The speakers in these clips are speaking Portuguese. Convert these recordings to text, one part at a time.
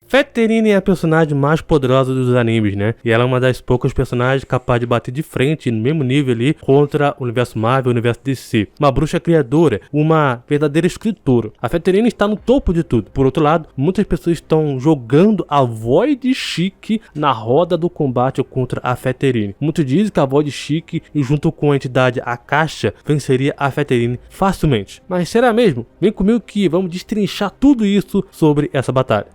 Feterine é a personagem mais poderosa dos animes, né? E ela é uma das poucas personagens capazes de bater de frente no mesmo nível ali contra o universo Marvel e o universo DC. Uma bruxa criadora, uma verdadeira escritora. A Feterine está no topo de tudo. Por outro lado, muitas pessoas estão jogando a Void Chique na roda do combate contra a Feterine. Muitos dizem que a Void Chique, junto com a entidade Akasha, venceria a Feterine facilmente. Mas será mesmo? Vem comigo que vamos destrinchar tudo isso sobre essa batalha.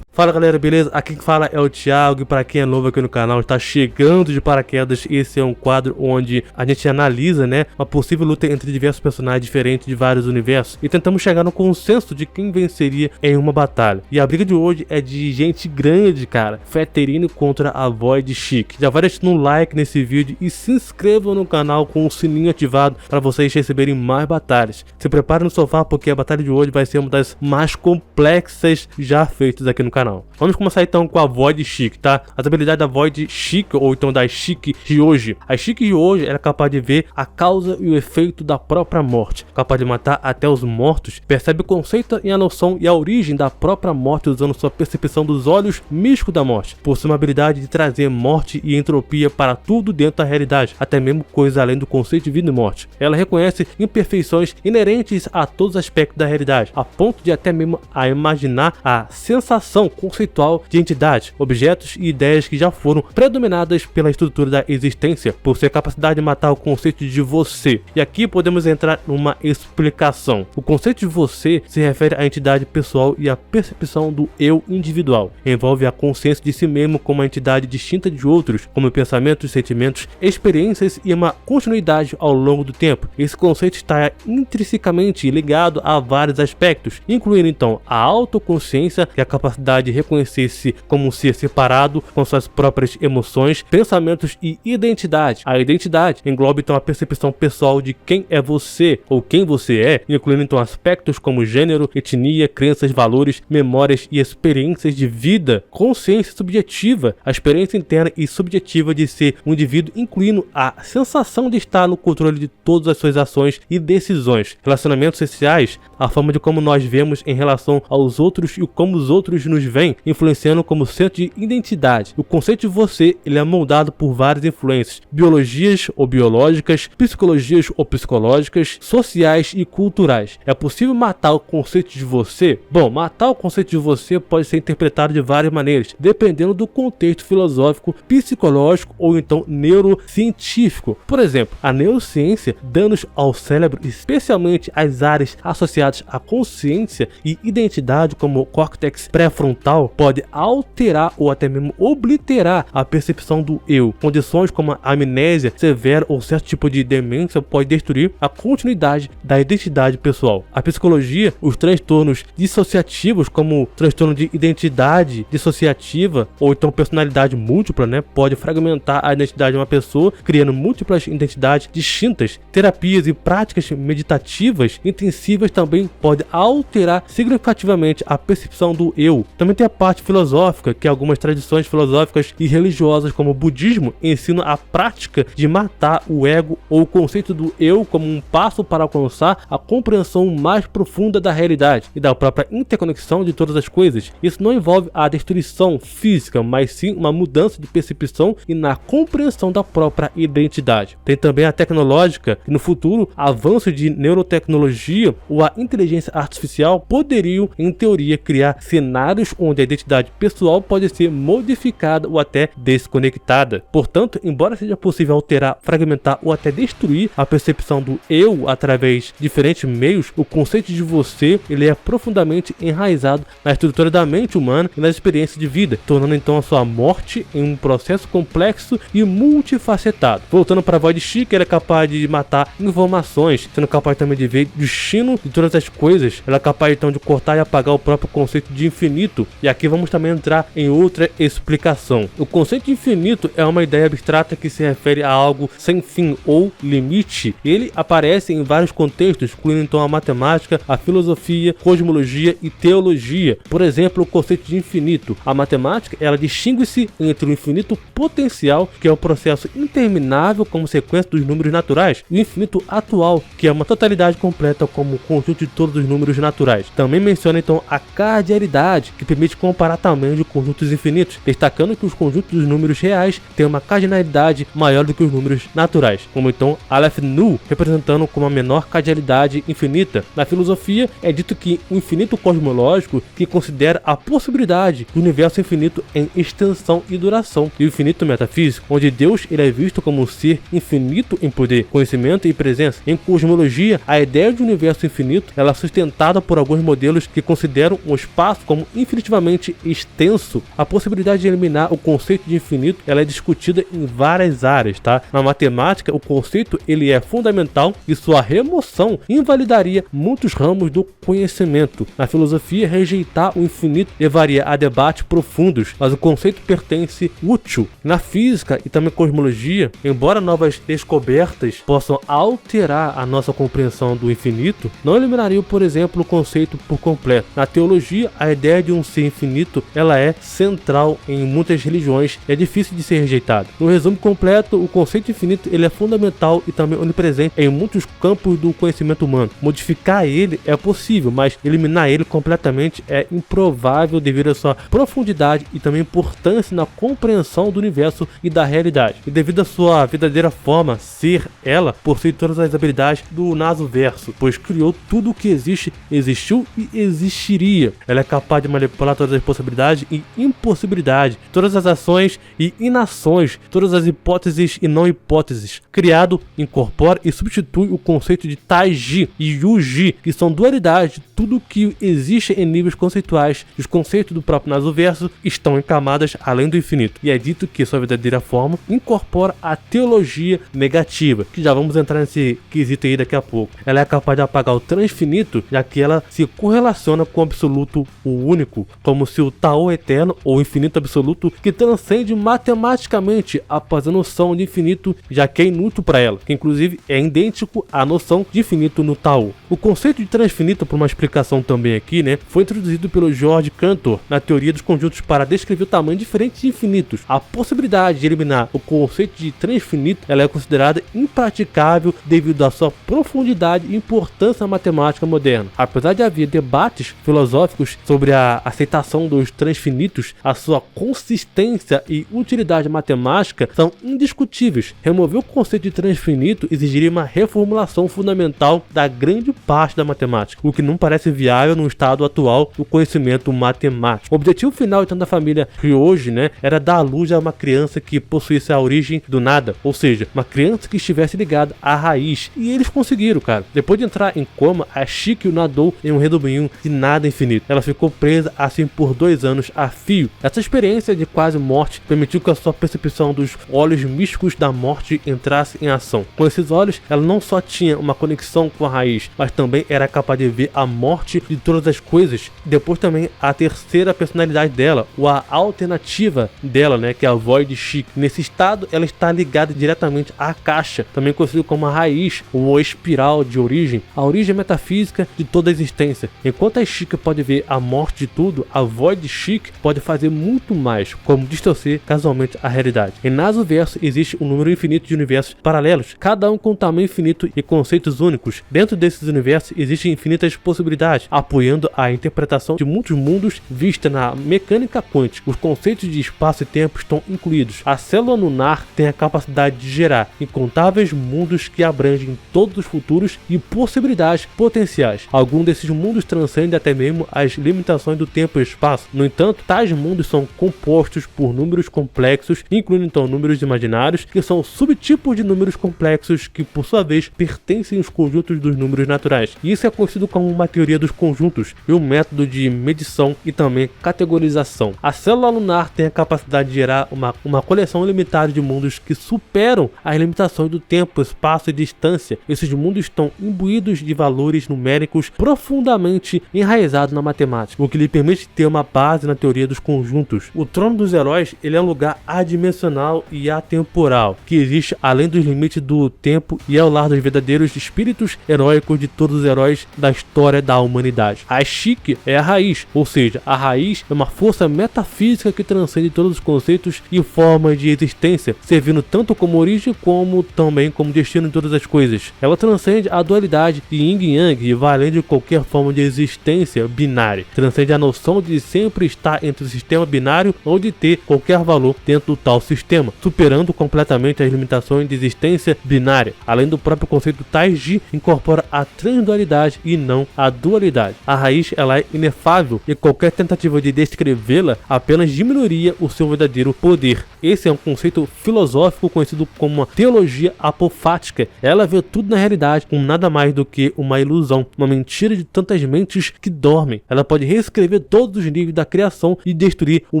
Fala galera, beleza? Aqui que fala é o Thiago e para quem é novo aqui no canal, está chegando de paraquedas, esse é um quadro onde a gente analisa, né, uma possível luta entre diversos personagens diferentes de vários universos e tentamos chegar no consenso de quem venceria em uma batalha. E a briga de hoje é de gente grande, cara. Feterine contra a Void Chique. Já vai deixando um like nesse vídeo e se inscrevam no canal com o sininho ativado para vocês receberem mais batalhas. Se prepare no sofá porque a batalha de hoje vai ser uma das mais complexas já feitas aqui no canal. Vamos começar então com a Void Chique, tá? As habilidades da Void Chique, ou então da Chique Ryoji. A Chique Ryoji era capaz de ver a causa e o efeito da própria morte, capaz de matar até os mortos, percebe o conceito e a noção e a origem da própria morte usando sua percepção dos olhos místicos da morte. Possui uma habilidade de trazer morte e entropia para tudo dentro da realidade, até mesmo coisas além do conceito de vida e morte. Ela reconhece imperfeições inerentes a todos os aspectos da realidade, a ponto de até mesmo a imaginar a sensação conceitual de entidades, objetos e ideias que já foram predominadas pela estrutura da existência, por sua capacidade de matar o conceito de você. E aqui podemos entrar numa explicação. O conceito de você se refere à entidade pessoal e à percepção do eu individual. Envolve a consciência de si mesmo como uma entidade distinta de outros, como pensamentos, sentimentos, experiências e uma continuidade ao longo do tempo. Esse conceito está intrinsecamente ligado a vários aspectos, incluindo então a autoconsciência e a capacidade de reconhecer-se como um ser separado com suas próprias emoções, pensamentos e identidade. A identidade engloba então a percepção pessoal de quem é você ou quem você é, incluindo então aspectos como gênero, etnia, crenças, valores, memórias e experiências de vida. Consciência subjetiva, a experiência interna e subjetiva de ser um indivíduo, incluindo a sensação de estar no controle de todas as suas ações e decisões. Relacionamentos sociais, a forma de como nós vemos em relação aos outros e como os outros nos veem, influenciando como centro de identidade. O conceito de você, ele é moldado por várias influências, biologias ou biológicas, psicologias ou psicológicas, sociais e culturais. É possível matar o conceito de você? Bom, matar o conceito de você pode ser interpretado de várias maneiras, dependendo do contexto filosófico, psicológico ou então neurocientífico. Por exemplo, a neurociência, danos ao cérebro, especialmente às áreas associadas à consciência e identidade, como o córtex pré-frontal, pode alterar ou até mesmo obliterar a percepção do eu. Condições como a amnésia severa ou certo tipo de demência pode destruir a continuidade da identidade pessoal. A psicologia, os transtornos dissociativos, como o transtorno de identidade dissociativa ou então personalidade múltipla, né, pode fragmentar a identidade de uma pessoa, criando múltiplas identidades distintas. Terapias e práticas meditativas intensivas também podem alterar significativamente a percepção do eu. Também tem a parte filosófica, que algumas tradições filosóficas e religiosas como o budismo ensinam a prática de matar o ego ou o conceito do eu como um passo para alcançar a compreensão mais profunda da realidade e da própria interconexão de todas as coisas. Isso não envolve a destruição física, mas sim uma mudança de percepção e na compreensão da própria identidade. Tem também a tecnológica, que no futuro, avanço de neurotecnologia ou a inteligência artificial poderiam, em teoria, criar cenários onde a identidade pessoal pode ser modificada ou até desconectada. Portanto, embora seja possível alterar, fragmentar ou até destruir a percepção do eu através de diferentes meios, o conceito de você, ele é profundamente enraizado na estrutura da mente humana e nas experiências de vida, tornando então a sua morte em um processo complexo e multifacetado. Voltando para a Void Chique, ela é capaz de matar informações, sendo capaz também de ver o destino de todas as coisas. Ela é capaz então de cortar e apagar o próprio conceito de infinito, infinito. E aqui vamos também entrar em outra explicação. O conceito de infinito é uma ideia abstrata que se refere a algo sem fim ou limite. Ele aparece em vários contextos, incluindo então a matemática, a filosofia, cosmologia e teologia. Por exemplo, o conceito de infinito. A matemática, ela distingue-se entre o infinito potencial, que é um processo interminável como sequência dos números naturais, e o infinito atual, que é uma totalidade completa como conjunto de todos os números naturais. Também menciona então a cardialidade, que permite comparar tamanhos de conjuntos infinitos, destacando que os conjuntos dos números reais têm uma cardinalidade maior do que os números naturais, como então Aleph Nu, representando como a menor cardinalidade infinita. Na filosofia, é dito que o infinito cosmológico que considera a possibilidade do universo infinito em extensão e duração, e o infinito metafísico, onde Deus ele é visto como um ser infinito em poder, conhecimento e presença. Em cosmologia, a ideia de universo infinito ela é sustentada por alguns modelos que consideram o espaço como infinitivamente extenso. A possibilidade de eliminar o conceito de infinito ela é discutida em várias áreas, tá? Na matemática, o conceito ele é fundamental e sua remoção invalidaria muitos ramos do conhecimento. Na filosofia, rejeitar o infinito levaria a debates profundos, mas o conceito pertence útil. Na física e também cosmologia, embora novas descobertas possam alterar a nossa compreensão do infinito, não eliminariam, por exemplo, o conceito por completo. Na teologia, a ideia de um ser infinito ela é central em muitas religiões e é difícil de ser rejeitada. No resumo completo, o conceito infinito ele é fundamental e também onipresente em muitos campos do conhecimento humano. Modificar ele é possível, mas eliminar ele completamente é improvável devido à sua profundidade e também importância na compreensão do universo e da realidade. E devido à sua verdadeira forma, ser, ela possui todas as habilidades do Naso-verso, pois criou tudo o que existe, existiu e existiria. Ela é capaz de manipular todas as possibilidades e impossibilidades, todas as ações e inações, todas as hipóteses e não hipóteses. Criado, incorpora e substitui o conceito de Taiji e Yuji, que são dualidades de tudo que existe em níveis conceituais. Os conceitos do próprio Naso-verso estão em camadas além do infinito, e é dito que sua verdadeira forma incorpora a teologia negativa, que já vamos entrar nesse quesito aí daqui a pouco. Ela é capaz de apagar o transfinito, já que ela se correlaciona com o absoluto, o único, como se o Tao eterno ou infinito absoluto que transcende matematicamente após a noção de infinito, já que é inútil para ela, que inclusive é idêntico à noção de infinito no Tao. O conceito de transfinito, por uma explicação também aqui, foi introduzido pelo George Cantor na teoria dos conjuntos para descrever o tamanho diferente de infinitos. A possibilidade de eliminar o conceito de transfinito ela é considerada impraticável devido à sua profundidade e importância na matemática moderna. Apesar de haver debates filosóficos sobre a aceitação dos transfinitos, a sua consistência e utilidade matemática são indiscutíveis. Remover o conceito de transfinito exigiria uma reformulação fundamental da grande parte da matemática, o que não parece viável no estado atual do conhecimento matemático. O objetivo final então da família Ryoji, era dar à luz a uma criança que possuísse a origem do nada, ou seja, uma criança que estivesse ligada à raiz, e eles conseguiram, cara. Depois de entrar em coma, a Shikyu nadou em um redemoinho de nada infinito. Ela ficou presa assim por 2 anos a fio. Essa experiência de quase morte permitiu que a sua percepção dos olhos místicos da morte entrasse em ação. Com esses olhos, ela não só tinha uma conexão com a raiz, mas também era capaz de ver a morte de todas as coisas. Depois também a terceira personalidade dela, ou a alternativa dela, que é a Void Shikyu. Nesse estado, ela está ligada diretamente à caixa, também conhecido como a raiz ou espiral de origem, a origem metafísica de toda a existência. Enquanto a Shikyu pode ver a morte de tudo, a Void Shikyu pode fazer muito mais, como distorcer casualmente a realidade. Em Naso-verso existe um número infinito de universos paralelos, cada um com um tamanho infinito e conceitos únicos. Dentro desses universos existem infinitas possibilidades, apoiando a interpretação de muitos mundos vista na mecânica quântica. Os conceitos de espaço e tempo estão incluídos. A célula lunar tem a capacidade de gerar incontáveis mundos que abrangem todos os futuros e possibilidades potenciais. Alguns desses mundos transcendem até mesmo as limitações do tempo e espaço. No entanto, tais mundos são compostos por números complexos, incluindo então números imaginários, que são subtipos de números complexos que, por sua vez, pertencem aos conjuntos dos números naturais. Isso é conhecido como uma teoria dos conjuntos e um método de medição e também categorização. A célula lunar tem a capacidade de gerar uma coleção limitada de mundos que superam as limitações do tempo, espaço e distância. Esses mundos estão imbuídos de valores numéricos profundamente enraizados na matemática, o que lhe permite vez de ter uma base na teoria dos conjuntos. O trono dos heróis, ele é um lugar adimensional e atemporal, que existe além dos limites do tempo e é o lar dos verdadeiros espíritos heróicos de todos os heróis da história da humanidade. A Shiki é a raiz, ou seja, a raiz é uma força metafísica que transcende todos os conceitos e formas de existência, servindo tanto como origem como também como destino de todas as coisas. Ela transcende a dualidade de Yin e Yang e vai além de qualquer forma de existência binária. Transcende a noção de sempre estar entre o sistema binário ou de ter qualquer valor dentro do tal sistema, superando completamente as limitações de existência binária. Além do próprio conceito Taiji, incorpora a transdualidade e não a dualidade. A raiz, ela é inefável e qualquer tentativa de descrevê-la apenas diminuiria o seu verdadeiro poder. Esse é um conceito filosófico conhecido como uma teologia apofática. Ela vê tudo na realidade como nada mais do que uma ilusão, uma mentira de tantas mentes que dormem. Ela pode reescrever todos os níveis da criação e destruir o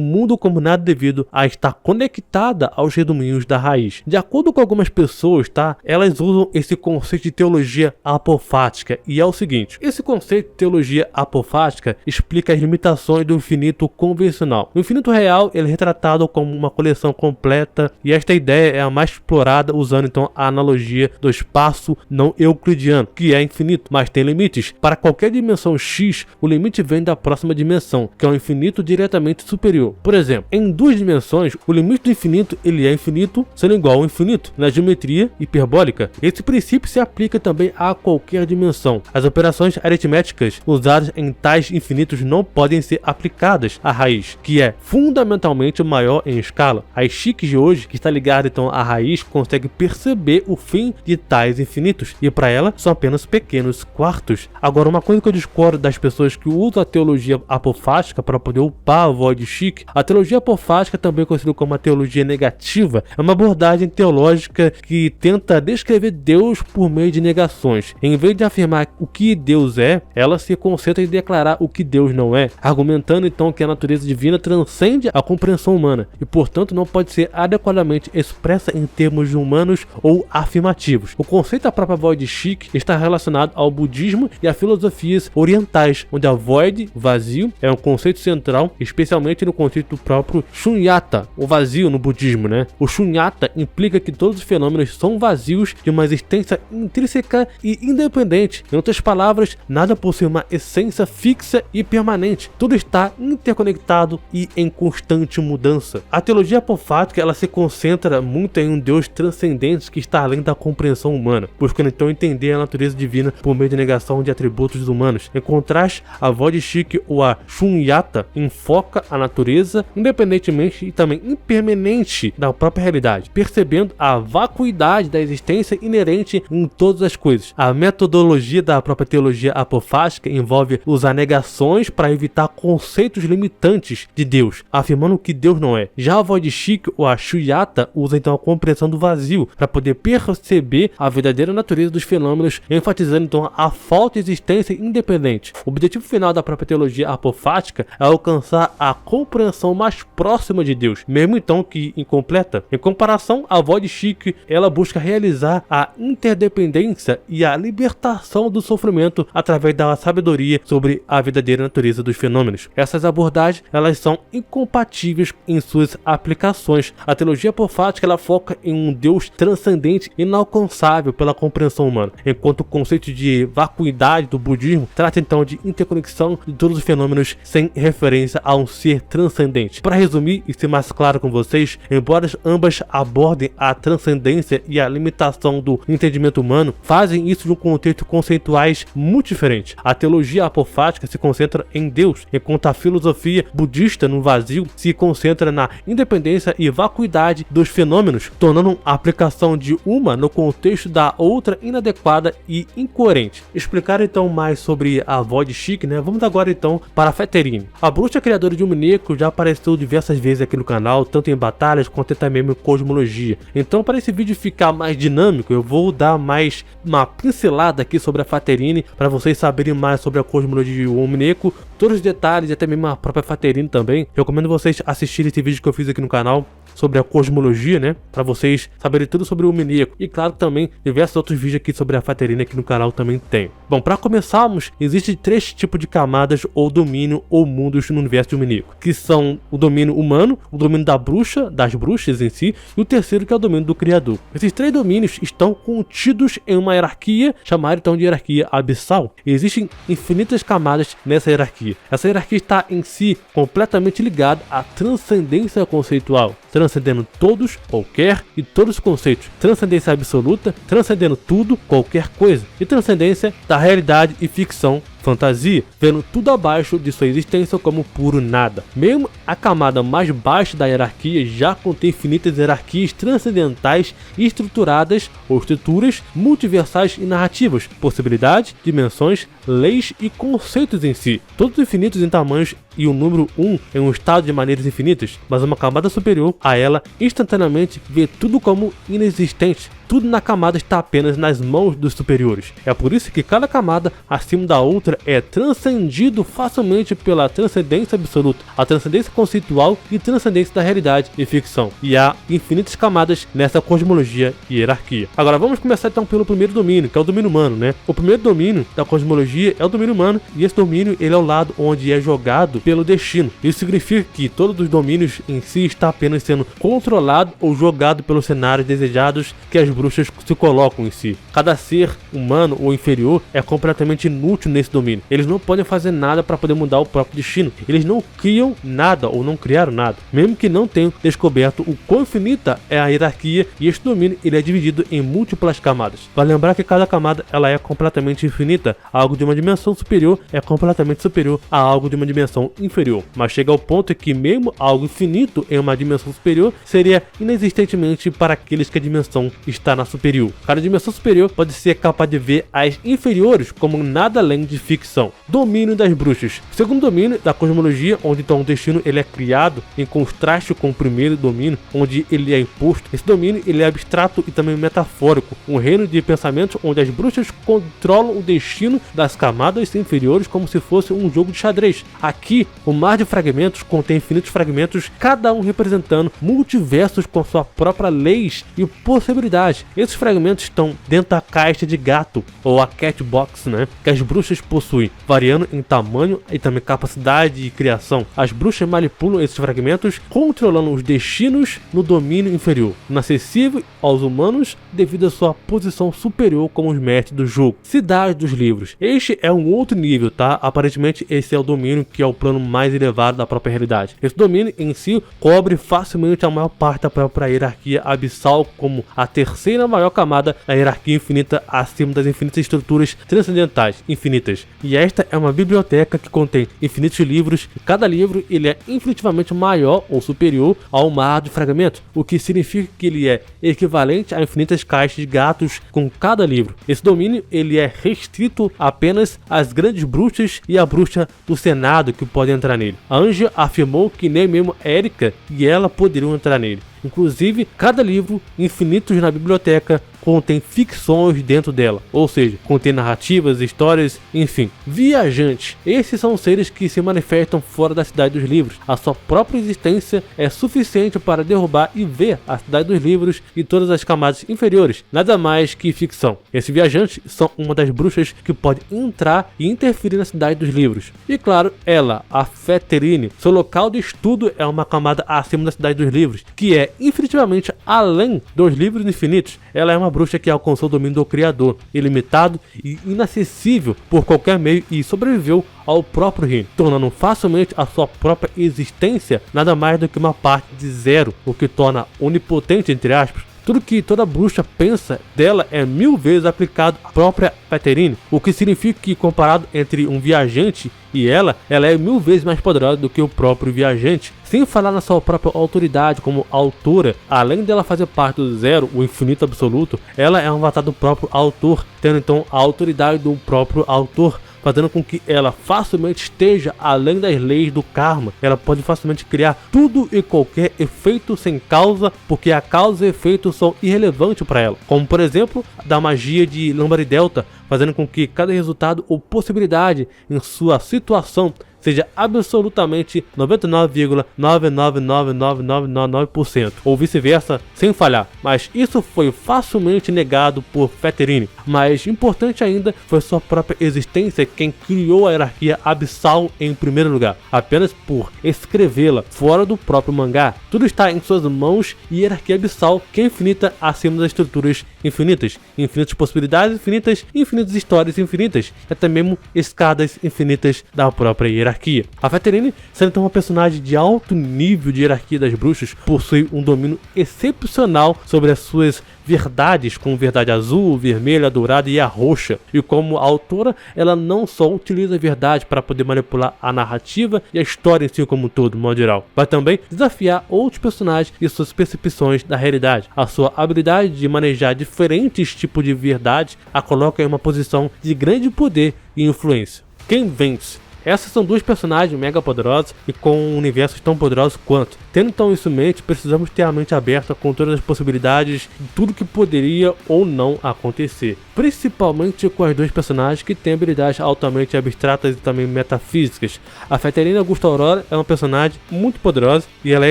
mundo como nada devido a estar conectada aos redemoinhos da raiz. De acordo com algumas pessoas, elas usam esse conceito de teologia apofática e é o seguinte: esse conceito de teologia apofática explica as limitações do infinito convencional. O infinito real, ele é retratado como uma coleção completa e esta ideia é a mais explorada usando então a analogia do espaço não euclidiano, que é infinito, mas tem limites. Para qualquer dimensão x, o limite vem da próxima dimensão, que é um infinito diretamente superior. Por exemplo, em duas dimensões, o limite do infinito ele é infinito, sendo igual ao infinito na geometria hiperbólica. Esse princípio se aplica também a qualquer dimensão. As operações aritméticas usadas em tais infinitos não podem ser aplicadas à raiz, que é fundamentalmente maior em escala. As Shikis de hoje, que está ligada então à raiz, consegue perceber o fim de tais infinitos e para ela são apenas pequenos quartos. Agora, uma coisa que eu discordo das pessoas que usam a teologia apofática para poder upar a voz de Shiki, a teologia apofática, também conhecida como a teologia negativa, é uma abordagem teológica que tenta descrever Deus por meio de negações. Em vez de afirmar o que Deus é, ela se concentra em declarar o que Deus não é, argumentando então que a natureza divina transcende a compreensão humana e, portanto, não pode ser adequadamente expressa em termos humanos ou afirmativos. O conceito da própria void Shiki está relacionado ao budismo e a filosofias orientais, onde a void, vazio, é um conceito central, especialmente no conceito do próprio Shunyata, o vazio no budismo, O Shunyata implica que todos os fenômenos são vazios de uma existência intrínseca e independente. Em outras palavras, nada possui uma essência fixa e permanente. Tudo está interconectado e em constante mudança. A teologia apofática, ela se concentra muito em um Deus transcendente que está além da compreensão humana, buscando então entender a natureza divina por meio de negação de atributos humanos. Em contraste, a void Shiki ou a Shunyata enfoca a natureza independentemente e também impermanente da própria realidade, percebendo a vacuidade da existência inerente em todas as coisas. A metodologia da própria teologia apofática envolve usar negações para evitar conceitos limitantes de Deus, afirmando que Deus não é. Já a void Shiki ou a Shunyata usa então a compreensão do vazio para poder perceber a verdadeira natureza dos fenômenos, enfatizando então a falta de existência independente. O objetivo final da própria teologia apofática é alcançar a compreensão mais próxima de Deus, mesmo então que incompleta. Em comparação, a void Shiki, ela busca realizar a interdependência e a libertação do sofrimento através da sabedoria sobre a verdadeira natureza dos fenômenos. Essas abordagens, elas são incompatíveis em suas aplicações. A teologia apofática, ela foca em um Deus transcendente, inalcançável pela compreensão humana, enquanto o conceito de vacuidade do budismo trata então de interconexão de todos os fenômenos sem referência a um ser transcendente. Para resumir e ser mais claro com vocês, embora ambas abordem a transcendência e a limitação do entendimento humano, fazem isso de um contexto conceituais muito diferente. A teologia apofática se concentra em Deus, enquanto a filosofia budista no vazio se concentra na independência e vacuidade dos fenômenos, tornando a aplicação de uma no contexto da outra inadequada e incoerente. Explicar então mais sobre a void Shiki, Vamos agora então para a Feterine. A bruxa criadora de Umineko já apareceu diversas vezes aqui no canal, tanto em batalhas quanto também em cosmologia. Então, para esse vídeo ficar mais dinâmico, eu vou dar mais uma pincelada aqui sobre a Feterine, para vocês saberem mais sobre a cosmologia de Umineko, todos os detalhes e até mesmo a própria Feterine também. Recomendo vocês assistirem esse vídeo que eu fiz aqui no canal. sobre a cosmologia, né? Pra vocês saberem tudo sobre o Miníaco. E claro, também diversos outros vídeos aqui sobre a Faterine aqui no canal também tem. Bom, pra começarmos, existem 3 tipos de camadas ou domínio ou mundos no universo do Miníaco, que são o domínio humano, o domínio da bruxa, das bruxas em si, e o terceiro que é o domínio do Criador. Esses 3 domínios estão contidos em uma hierarquia, chamada então de hierarquia abissal. E existem infinitas camadas nessa hierarquia. Essa hierarquia está em si completamente ligada à transcendência conceitual, transcendendo todos, qualquer e todos os conceitos. Transcendência absoluta, transcendendo tudo, qualquer coisa. E transcendência da realidade e ficção, fantasia, vendo tudo abaixo de sua existência como puro nada. Mesmo a camada mais baixa da hierarquia já contém infinitas hierarquias transcendentais estruturadas ou estruturas multiversais e narrativas, possibilidades, dimensões, leis e conceitos em si, todos infinitos em tamanhos e o número 1 em um estado de maneiras infinitas, mas uma camada superior a ela instantaneamente vê tudo como inexistente. Tudo na camada está apenas nas mãos dos superiores. É por isso que cada camada acima da outra é transcendido facilmente pela transcendência absoluta, a transcendência conceitual e transcendência da realidade e ficção. E há infinitas camadas nessa cosmologia e hierarquia. Agora vamos começar então pelo primeiro domínio, que é o domínio humano, né? O primeiro domínio da cosmologia é o domínio humano, e esse domínio ele é o lado onde é jogado pelo destino. Isso significa que todos os domínios em si está apenas sendo controlado ou jogado pelos cenários desejados que as bruxas se colocam em si. Cada ser humano ou inferior é completamente inútil nesse domínio. Eles não podem fazer nada para poder mudar o próprio destino. Eles não criam nada ou não criaram nada, mesmo que não tenham descoberto o quão infinita é a hierarquia, e este domínio ele é dividido em múltiplas camadas. Vale lembrar que cada camada ela é completamente infinita. Algo de uma dimensão superior é completamente superior a algo de uma dimensão inferior, mas chega ao ponto que mesmo algo infinito em uma dimensão superior seria inexistentemente para aqueles que a dimensão está na superior. Cada dimensão superior pode ser capaz de ver as inferiores como nada além de ficção. Domínio das bruxas. O segundo domínio da cosmologia, onde então o destino ele é criado em contraste com o primeiro domínio, onde ele é imposto. Esse domínio ele é abstrato e também metafórico, um reino de pensamentos onde as bruxas controlam o destino das camadas inferiores como se fosse um jogo de xadrez. Aqui, o mar de fragmentos contém infinitos fragmentos, cada um representando multiversos com sua própria leis e possibilidades. Esses fragmentos estão dentro da caixa de gato, ou a cat box, né, que as bruxas possuem, variando em tamanho e também capacidade de criação. As bruxas manipulam esses fragmentos, controlando os destinos no domínio inferior, inacessível aos humanos devido à sua posição superior como os mestres do jogo. Cidade dos livros. Este é um outro nível, tá? Aparentemente esse é o domínio que é o plano mais elevado da própria realidade. Esse domínio em si cobre facilmente a maior parte da própria hierarquia abissal, como a terceira maior camada da hierarquia infinita acima das infinitas estruturas transcendentais infinitas. E esta é uma biblioteca que contém infinitos livros, e cada livro ele é infinitivamente maior ou superior ao mar de fragmentos, o que significa que ele é equivalente a infinitas caixas de gatos com cada livro. Esse domínio ele é restrito apenas às grandes bruxas e a bruxa do Senado que podem entrar nele. A Anja afirmou que nem mesmo Erika e ela poderiam entrar nele. Inclusive, cada livro infinitos na biblioteca contém ficções dentro dela, ou seja, contém narrativas, histórias, enfim. Viajantes. Esses são seres que se manifestam fora da cidade dos livros. A sua própria existência é suficiente para derrubar e ver a cidade dos livros e todas as camadas inferiores, nada mais que ficção. Esses viajantes são uma das bruxas que pode entrar e interferir na cidade dos livros. E claro, ela, a Faterine, seu local de estudo é uma camada acima da cidade dos livros, que é infinitivamente além dos livros infinitos. Ela é uma bruxa que alcançou o domínio do Criador, ilimitado e inacessível por qualquer meio, e sobreviveu ao próprio reino, tornando facilmente a sua própria existência nada mais do que uma parte de zero, o que torna onipotente, entre aspas. Tudo que toda bruxa pensa dela é 1000 vezes aplicado à própria Faterine, o que significa que, comparado entre um viajante e ela é 1000 vezes mais poderosa do que o próprio viajante. Sem falar na sua própria autoridade como autora, além dela fazer parte do zero, o infinito absoluto, ela é um avatar do próprio autor, tendo então a autoridade do próprio autor, fazendo com que ela facilmente esteja além das leis do karma. Ela pode facilmente criar tudo e qualquer efeito sem causa, porque a causa e efeito são irrelevantes para ela, como por exemplo da magia de Lambari Delta, fazendo com que cada resultado ou possibilidade em sua situação seja absolutamente 99,999999% ou vice-versa, sem falhar. Mas isso foi facilmente negado por Fettering. Mais importante ainda foi sua própria existência quem criou a hierarquia abissal em primeiro lugar, apenas por escrevê-la fora do próprio mangá. Tudo está em suas mãos e hierarquia abissal que é infinita acima das estruturas infinitas, infinitas possibilidades infinitas, infinitas histórias infinitas, até mesmo escadas infinitas da própria hierarquia. A Fettering, sendo então uma personagem de alto nível de hierarquia das bruxas, possui um domínio excepcional sobre as suas verdades, como verdade azul, vermelha, dourada e a roxa. E como autora, ela não só utiliza a verdade para poder manipular a narrativa e a história em si como um todo, de modo geral, mas também desafiar outros personagens e suas percepções da realidade. A sua habilidade de manejar diferentes tipos de verdade a coloca em uma posição de grande poder e influência. Quem vence? Essas são duas personagens mega poderosas e com universos tão poderosos quanto. Tendo então isso em mente, precisamos ter a mente aberta com todas as possibilidades de tudo que poderia ou não acontecer. Principalmente com as duas personagens que têm habilidades altamente abstratas e também metafísicas. A Fettering Augusta Aurora é uma personagem muito poderosa e ela é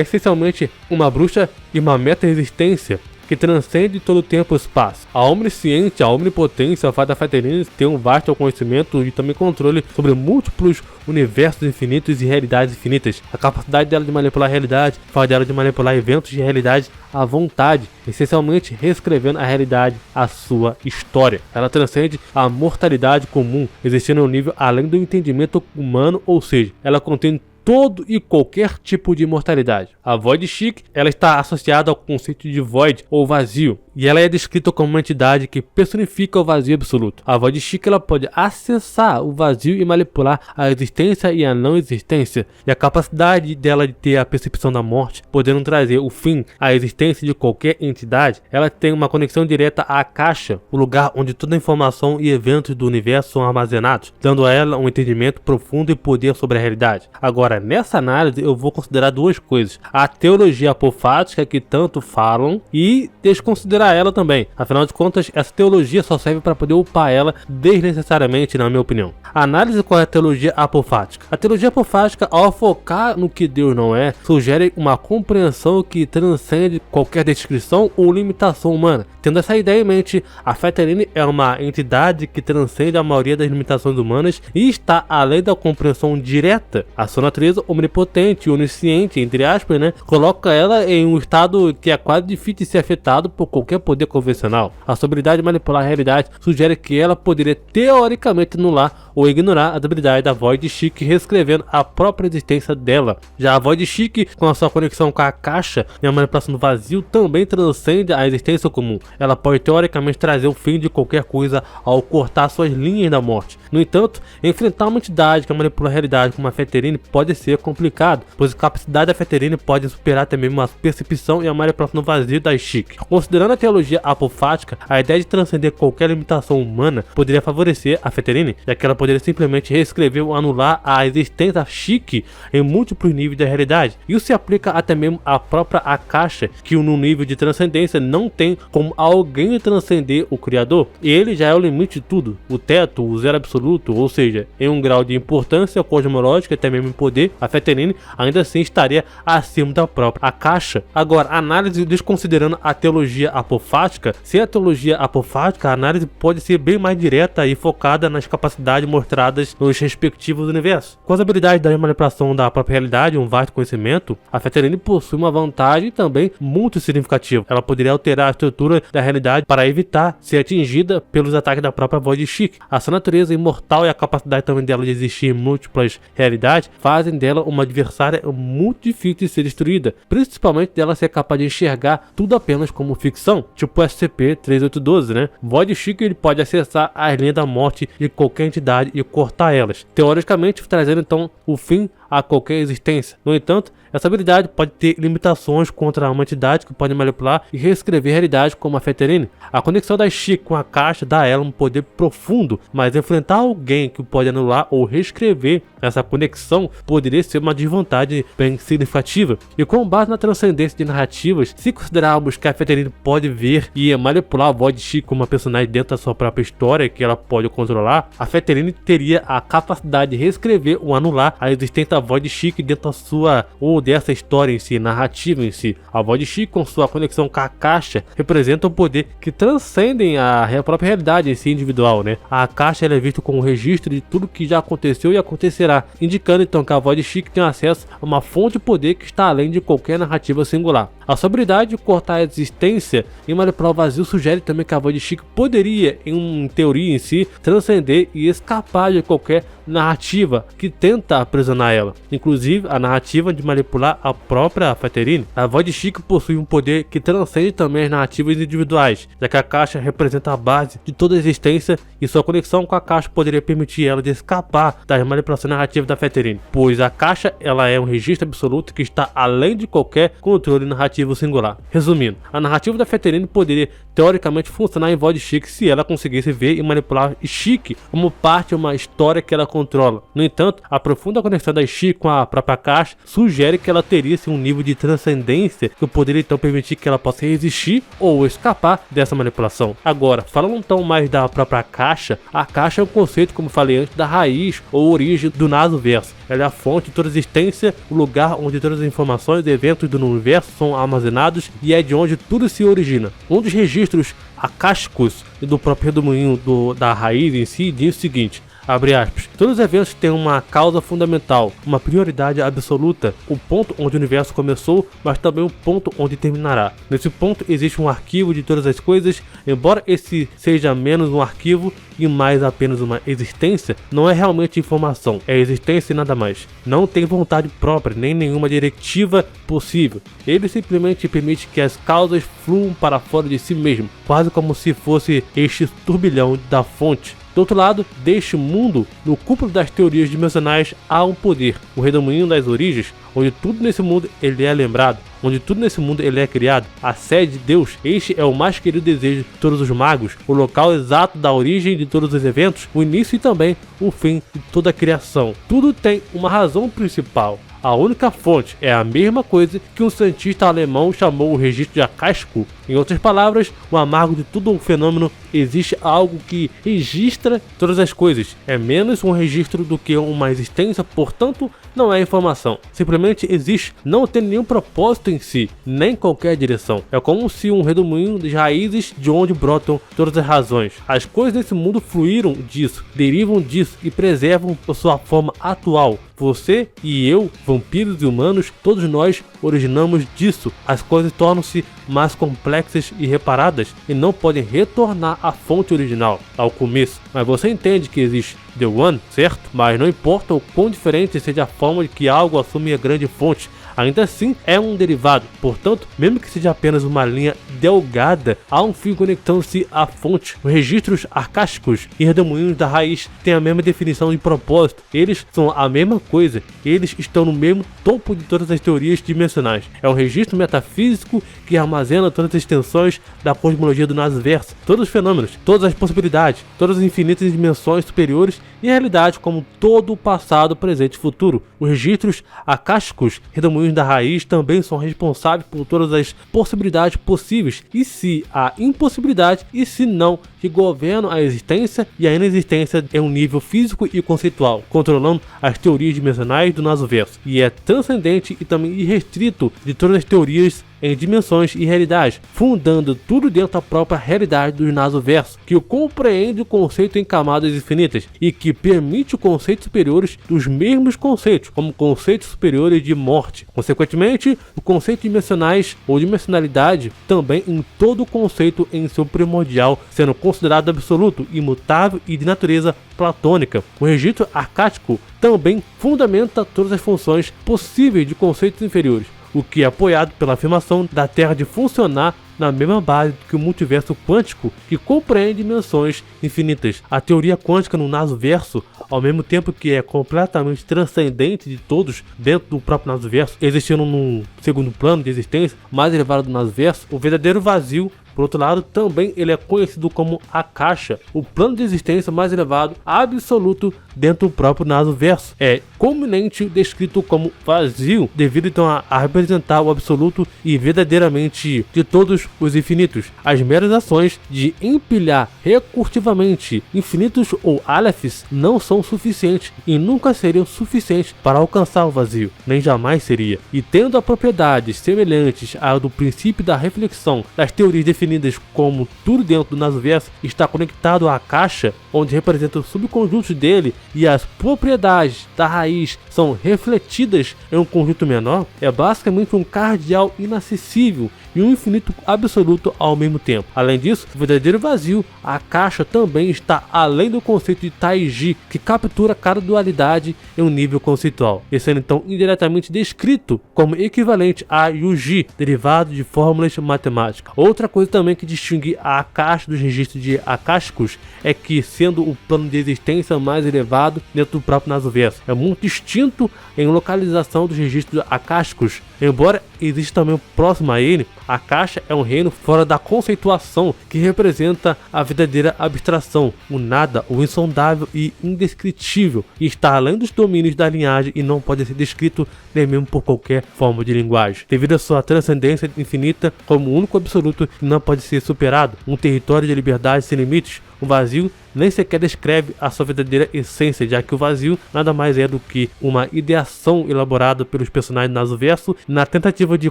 essencialmente uma bruxa e uma meta-resistência que transcende todo o tempo e espaço. A omnisciência, a omnipotência faz da Fettering ter um vasto conhecimento e também controle sobre múltiplos universos infinitos e realidades infinitas. A capacidade dela de manipular a realidade faz dela de manipular eventos de realidade à vontade, essencialmente reescrevendo a realidade à sua história. Ela transcende a mortalidade comum, existindo um nível além do entendimento humano, ou seja, ela contém todo e qualquer tipo de imortalidade. A Void Chic, ela está associada ao conceito de Void ou vazio, e ela é descrita como uma entidade que personifica o vazio absoluto. A Void Chic, ela pode acessar o vazio e manipular a existência e a não existência, e a capacidade dela de ter a percepção da morte, podendo trazer o fim à existência de qualquer entidade. Ela tem uma conexão direta à caixa, o lugar onde toda a informação e eventos do universo são armazenados, dando a ela um entendimento profundo e poder sobre a realidade. Agora, nessa análise eu vou considerar duas coisas: a teologia apofática que tanto falam e desconsiderar ela também. Afinal de contas, essa teologia só serve para poder upar ela desnecessariamente, na minha opinião. A análise com a teologia apofática. A teologia apofática, ao focar no que Deus não é, sugere uma compreensão que transcende qualquer descrição ou limitação humana. Tendo essa ideia em mente, a Fettering é uma entidade que transcende a maioria das limitações humanas e está além da compreensão direta. A sua natureza omnipotente e onisciente, entre aspas, coloca ela em um estado que é quase difícil de ser afetado por qualquer poder convencional. A sua habilidade de manipular a realidade sugere que ela poderia teoricamente anular ou ignorar a habilidade da Void Chic, reescrevendo a própria existência dela. Já a Void Chic, com a sua conexão com a caixa e a manipulação do vazio, também transcende a existência comum. Ela pode teoricamente trazer o fim de qualquer coisa ao cortar suas linhas da morte. No entanto, enfrentar uma entidade que manipula a realidade como a Fettering pode ser complicado, pois a capacidade da Fettering pode superar até mesmo a percepção e a manipulação do vazio da Chic. Considerando a teologia apofática, a ideia de transcender qualquer limitação humana poderia favorecer a Fettering, já que ela poderia simplesmente reescrever ou anular a existência Chic em múltiplos níveis da realidade. Isso se aplica até mesmo à própria Akasha, que no nível de transcendência não tem como alguém transcender o Criador. Ele já é o limite de tudo, o teto, o zero absoluto, ou seja, em um grau de importância cosmológica, até mesmo em poder, a Fettering ainda assim estaria acima da própria Akasha. Agora, a análise desconsiderando a teologia apofática, sem a teologia apofática, a análise pode ser bem mais direta e focada nas capacidades mostradas nos respectivos universos. Com as habilidades da manipulação da própria realidade e um vasto conhecimento, a Fettering possui uma vantagem também muito significativa. Ela poderia alterar a estrutura da realidade para evitar ser atingida pelos ataques da própria Void Chic. A sua natureza imortal e a capacidade também dela de existir em múltiplas realidades fazem dela uma adversária muito difícil de ser destruída, principalmente dela ser capaz de enxergar tudo apenas como ficção, tipo o SCP-3812, Void Chic, ele pode acessar as linhas da morte de qualquer entidade e cortar elas, teoricamente trazendo então o fim a qualquer existência. No entanto, essa habilidade pode ter limitações contra uma entidade que pode manipular e reescrever a realidade como a Feterine. A conexão da She com a caixa dá a ela um poder profundo, mas enfrentar alguém que pode anular ou reescrever essa conexão poderia ser uma desvantagem bem significativa. E com base na transcendência de narrativas, se considerarmos que a Feterine pode ver e manipular a voz de She como uma personagem dentro da sua própria história que ela pode controlar, a Feterine teria a capacidade de reescrever ou anular a existência da voz de She dentro da sua ou dessa história em si, narrativa em si. A voz de She com sua conexão com a caixa representa um poder que transcendem a própria realidade em si individual, né? A caixa ela é vista como um registro de tudo que já aconteceu e acontecerá, indicando então que a voz de She tem acesso a uma fonte de poder que está além de qualquer narrativa singular. A sua habilidade de cortar a existência e manipular o vazio sugere também que a voz de She poderia, em teoria em si, transcender e escapar de qualquer narrativa que tenta aprisionar ela, inclusive a narrativa de manipular a própria Feterine. A voz de She possui um poder que transcende também as narrativas individuais, já que a caixa representa a base de toda a existência e sua conexão com a caixa poderia permitir ela de escapar das manipulações narrativas da Feterine, pois a caixa ela é um registro absoluto que está além de qualquer controle narrativo singular. Resumindo, a narrativa da Feterine poderia teoricamente funcionar em voz de She se ela conseguisse ver e manipular She como parte de uma história que ela controla. No entanto, a profunda conexão da She com a própria caixa sugere que ela teria um nível de transcendência que poderia então permitir que ela possa resistir ou escapar dessa manipulação. Agora, falando então mais da própria caixa, a caixa é um conceito, como falei antes, da raiz ou origem do Nasoverso. Ela é a fonte de toda existência, o lugar onde todas as informações e eventos do universo são armazenados e é de onde tudo se origina. Um dos registros acásticos do próprio redemoinho da raiz em si diz o seguinte: abre aspas, todos os eventos têm uma causa fundamental, uma prioridade absoluta, o ponto onde o universo começou, mas também o ponto onde terminará. Nesse ponto existe um arquivo de todas as coisas, embora esse seja menos um arquivo e mais apenas uma existência, não é realmente informação, é existência e nada mais. Não tem vontade própria, nem nenhuma diretiva possível. Ele simplesmente permite que as causas fluam para fora de si mesmo, quase como se fosse este turbilhão da fonte. Do outro lado deste mundo, no cúmulo das teorias dimensionais, há um poder, o redemoinho das origens, onde tudo nesse mundo ele é lembrado, onde tudo nesse mundo ele é criado, a sede de Deus. Este é o mais querido desejo de todos os magos, o local exato da origem de todos os eventos, o início e também o fim de toda a criação. Tudo tem uma razão principal. A única fonte é a mesma coisa que um cientista alemão chamou o registro de acástico. Em outras palavras, o amargo de todo um fenômeno existe algo que registra todas as coisas. É menos um registro do que uma existência, portanto, não é informação. Simplesmente existe, não tem nenhum propósito em si, nem qualquer direção. É como se um redemoinho das raízes de onde brotam todas as razões. As coisas desse mundo fluíram disso, derivam disso e preservam a sua forma atual. Você e eu, vampiros e humanos, todos nós originamos disso. As coisas tornam-se mais complexas e reparadas e não podem retornar à fonte original, ao começo. Mas você entende que existe The One, certo? Mas não importa o quão diferente seja a forma de que algo assume a grande fonte, ainda assim é um derivado. Portanto, mesmo que seja apenas uma linha delgada, há um fio conectando-se à fonte. Os registros arcásticos e redemoinhos da raiz têm a mesma definição de propósito. Eles são a mesma coisa. Eles estão no mesmo topo de todas as teorias dimensionais. É um registro metafísico que armazena todas as extensões da cosmologia do Nasoverso, todos os fenômenos, todas as possibilidades, todas as infinitas dimensões superiores e a realidade como todo o passado, presente e futuro. Os registros acásticos, redemoinhos da raiz, também são responsáveis por todas as possibilidades possíveis, e se há impossibilidade e se não, que governam a existência e a inexistência em um nível físico e conceitual, controlando as teorias dimensionais do Nasoverso, e é transcendente e também irrestrito de todas as teorias em dimensões e realidades, fundando tudo dentro da própria realidade do Nasoverso, que compreende o conceito em camadas infinitas e que permite conceitos superiores dos mesmos conceitos, como conceitos superiores de morte. Consequentemente, os conceitos dimensionais ou dimensionalidade também em todo o conceito em seu primordial, sendo considerado absoluto, imutável e de natureza platônica. O registro arcástico também fundamenta todas as funções possíveis de conceitos inferiores. o que é apoiado pela afirmação da Terra de funcionar na mesma base que o multiverso quântico, que compreende dimensões infinitas. A teoria quântica no Nasoverso, ao mesmo tempo que é completamente transcendente de todos dentro do próprio Nasoverso, existindo num segundo plano de existência mais elevado do Nasoverso, o verdadeiro vazio, por outro lado, também ele é conhecido como a caixa, o plano de existência mais elevado absoluto dentro do próprio Nasoverso. É comumente descrito como vazio, devido então a representar o absoluto e verdadeiramente de todos os infinitos. As meras ações de empilhar recursivamente infinitos ou alephes não são suficientes e nunca seriam suficientes para alcançar o vazio, nem jamais seria. E tendo propriedades semelhantes ao do princípio da reflexão das teorias definidas como tudo dentro do Nasoverso está conectado à caixa, onde representa os subconjuntos dele, e as propriedades da raiz são refletidas em um conjunto menor, é basicamente um cardeal inacessível e um infinito absoluto ao mesmo tempo. Além disso, o verdadeiro vazio, a caixa, também está além do conceito de Taiji, que captura cada dualidade em um nível conceitual, e sendo então indiretamente descrito como equivalente a Yuji, derivado de fórmulas matemáticas. Outra coisa também que distingue a caixa dos registros de acásticos é que, sendo o plano de existência mais elevado dentro do próprio Nasoverso, é muito distinto em localização dos registros acásticos. Embora exista também próximo a ele, a caixa é um reino fora da conceituação, que representa a verdadeira abstração, o nada, o insondável e indescritível, e está além dos domínios da linhagem e não pode ser descrito nem mesmo por qualquer forma de linguagem, devido à sua transcendência infinita como o único absoluto que não pode ser superado, um território de liberdade sem limites. O vazio nem sequer descreve a sua verdadeira essência, já que o vazio nada mais é do que uma ideação elaborada pelos personagens do Nasoverso na tentativa de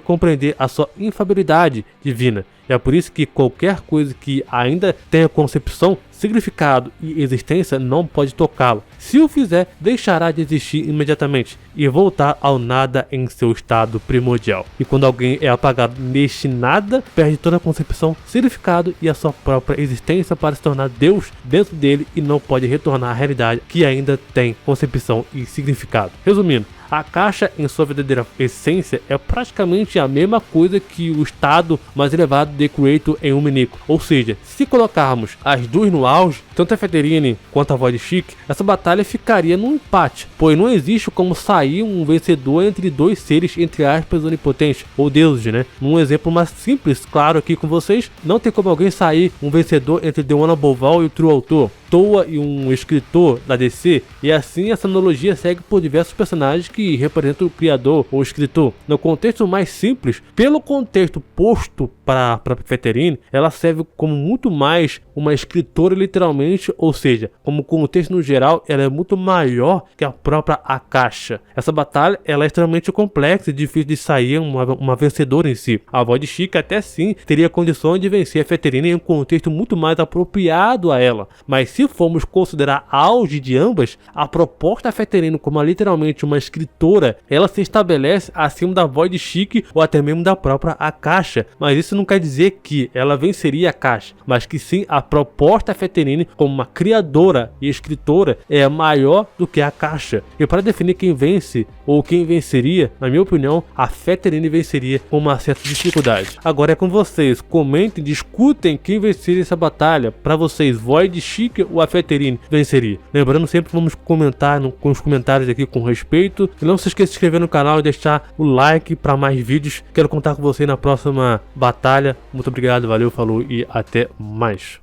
compreender a sua infabilidade divina. É por isso que qualquer coisa que ainda tenha concepção, significado e existência não pode tocá-lo. Se o fizer, deixará de existir imediatamente e voltar ao nada em seu estado primordial. E quando alguém é apagado neste nada, perde toda a concepção, significado e a sua própria existência para se tornar Deus dentro dele e não pode retornar à realidade que ainda tem concepção e significado. Resumindo, a caixa, em sua verdadeira essência, é praticamente a mesma coisa que o estado mais elevado de Creator em Uminico. Ou seja, se colocarmos as duas no auge, tanto a Feterine quanto a Void Chique, essa batalha ficaria num empate, pois não existe como sair um vencedor entre dois seres, entre aspas, onipotentes, ou deuses, né? Num exemplo mais simples, claro, aqui com vocês, não tem como alguém sair um vencedor entre The One Boval e o True Autor, Toa e um escritor da DC, e assim essa analogia segue por diversos personagens que representam o criador ou escritor. No contexto mais simples, pelo contexto posto para a própria Feterine, ela serve como muito mais uma escritora literalmente, ou seja, como contexto no geral, ela é muito maior que a própria Akasha. Essa batalha ela é extremamente complexa e difícil de sair uma vencedora em si. A Void Chique até sim teria condições de vencer a Feterine em um contexto muito mais apropriado a ela, mas se formos considerar a auge de ambas, a proposta da Feterine como literalmente uma escritora, ela se estabelece acima da Void Chique ou até mesmo da própria Akasha, mas isso não quer dizer que ela venceria a Akasha, mas que sim a proposta da Feterine como uma criadora e escritora é maior do que a Akasha. E para definir quem vence ou quem venceria, na minha opinião, a Feterine venceria com uma certa dificuldade. Agora é com vocês, comentem, discutem quem venceria essa batalha. Para vocês, Void Chique ou a Feterine venceria? Lembrando, sempre vamos comentar com os comentários aqui com respeito. E não se esqueça de se inscrever no canal e deixar o like para mais vídeos. Quero contar com você na próxima batalha. Muito obrigado, valeu, falou e até mais.